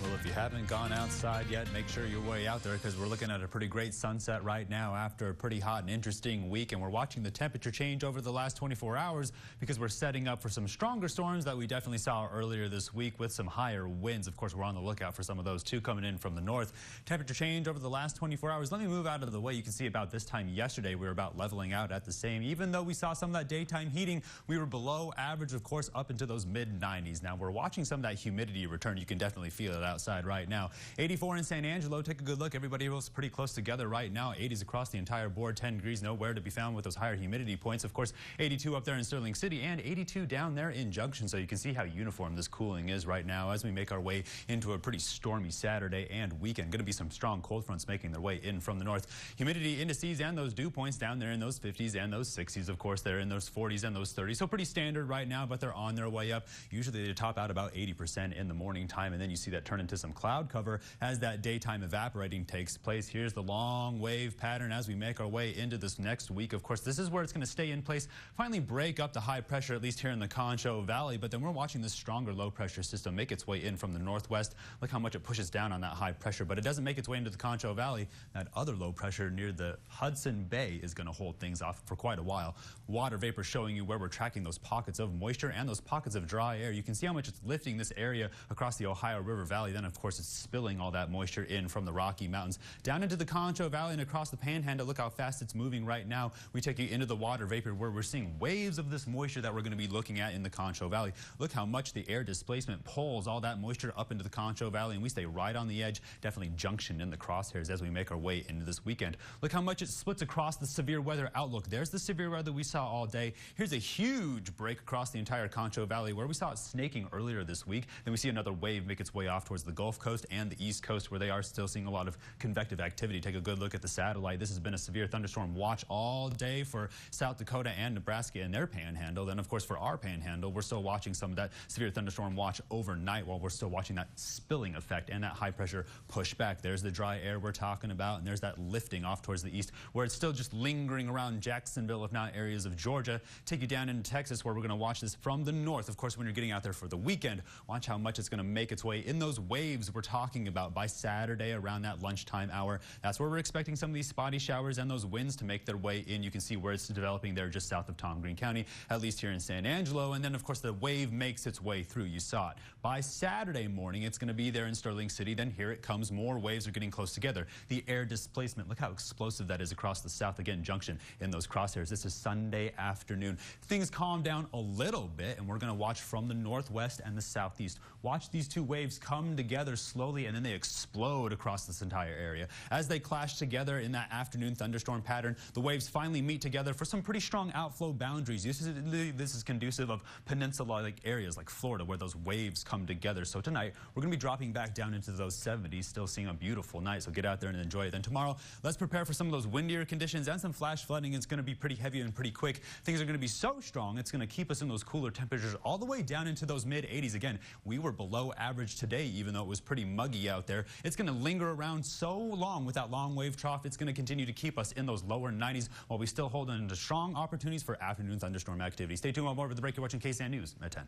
Well, if you haven't gone outside yet, make sure you're way out there because we're looking at a pretty great sunset right now after a pretty hot and interesting week. And we're watching the temperature change over the last 24 hours because we're setting up for some stronger storms that we definitely saw earlier this week with some higher winds. Of course, we're on the lookout for some of those too coming in from the north. Temperature change over the last 24 hours. Let me move out of the way. You can see about this time yesterday, we were about leveling out at the same. Even though we saw some of that daytime heating, we were below average, of course, up into those mid-90s. Now we're watching some of that humidity return. You can definitely feel it outside right now. 84 in San Angelo. Take a good look. Everybody was pretty close together right now. 80s across the entire board. 10 degrees nowhere to be found with those higher humidity points. Of course, 82 up there in Sterling City and 82 down there in Junction. So you can see how uniform this cooling is right now as we make our way into a pretty stormy Saturday and weekend. Going to be some strong cold fronts making their way in from the north. Humidity indices and those dew points down there in those 50s and those 60s. Of course, they're in those 40s and those 30s. So pretty standard right now, but they're on their way up. Usually they top out about 80% in the morning time, and then you see that turn into some cloud cover as that daytime evaporating takes place. Here's the long wave pattern as we make our way into this next week. Of course, this is where it's going to stay in place, finally break up the high pressure, at least here in the Concho Valley, but then we're watching this stronger low pressure system make its way in from the northwest. Look how much it pushes down on that high pressure, but it doesn't make its way into the Concho Valley. That other low pressure near the Hudson Bay is going to hold things off for quite a while. Water vapor showing you where we're tracking those pockets of moisture and those pockets of dry air. You can see how much it's lifting this area across the Ohio River Valley. Then, of course, it's spilling all that moisture in from the Rocky Mountains down into the Concho Valley and across the Panhandle. Look how fast it's moving right now. We take you into the water vapor where we're seeing waves of this moisture that we're going to be looking at in the Concho Valley. Look how much the air displacement pulls all that moisture up into the Concho Valley, and we stay right on the edge, definitely Junction in the crosshairs as we make our way into this weekend. Look how much it splits across the severe weather outlook. There's the severe weather we saw all day. Here's a huge break across the entire Concho Valley where we saw it snaking earlier this week. Then we see another wave make its way off towards the Gulf Coast and the East Coast where they are still seeing a lot of convective activity. Take a good look at the satellite. This has been a severe thunderstorm watch all day for South Dakota and Nebraska and their panhandle. Then, of course, for our panhandle, we're still watching some of that severe thunderstorm watch overnight while we're still watching that spilling effect and that high pressure pushback. There's the dry air we're talking about, and there's that lifting off towards the east where it's still just lingering around Jacksonville, if not areas of Georgia. Take you down into Texas where we're going to watch this from the north. Of course, when you're getting out there for the weekend, watch how much it's going to make its way in those waves we're talking about by Saturday around that lunchtime hour. That's where we're expecting some of these spotty showers and those winds to make their way in. You can see where it's developing there just south of Tom Green County, at least here in San Angelo. And then, of course, the wave makes its way through. You saw it. By Saturday morning, it's going to be there in Sterling City. Then here it comes. More waves are getting close together. The air displacement, look how explosive that is across the south. Again, Junction in those crosshairs. This is Sunday afternoon. Things calm down a little bit, and we're going to watch from the northwest and the southeast. Watch these two waves come together slowly, and then they explode across this entire area. As they clash together in that afternoon thunderstorm pattern, the waves finally meet together for some pretty strong outflow boundaries. This is conducive of peninsula-like areas like Florida where those waves come together. So tonight, we're going to be dropping back down into those 70s, still seeing a beautiful night. So get out there and enjoy it. Then tomorrow, let's prepare for some of those windier conditions and some flash flooding. It's going to be pretty heavy and pretty quick. Things are going to be so strong, it's going to keep us in those cooler temperatures all the way down into those mid-80s. Again, we were below average today, even though it was pretty muggy out there. It's going to linger around so long with that long wave trough. It's going to continue to keep us in those lower 90s while we still hold on to strong opportunities for afternoon thunderstorm activity. Stay tuned. More with the break. You're watching KSAN News at 10.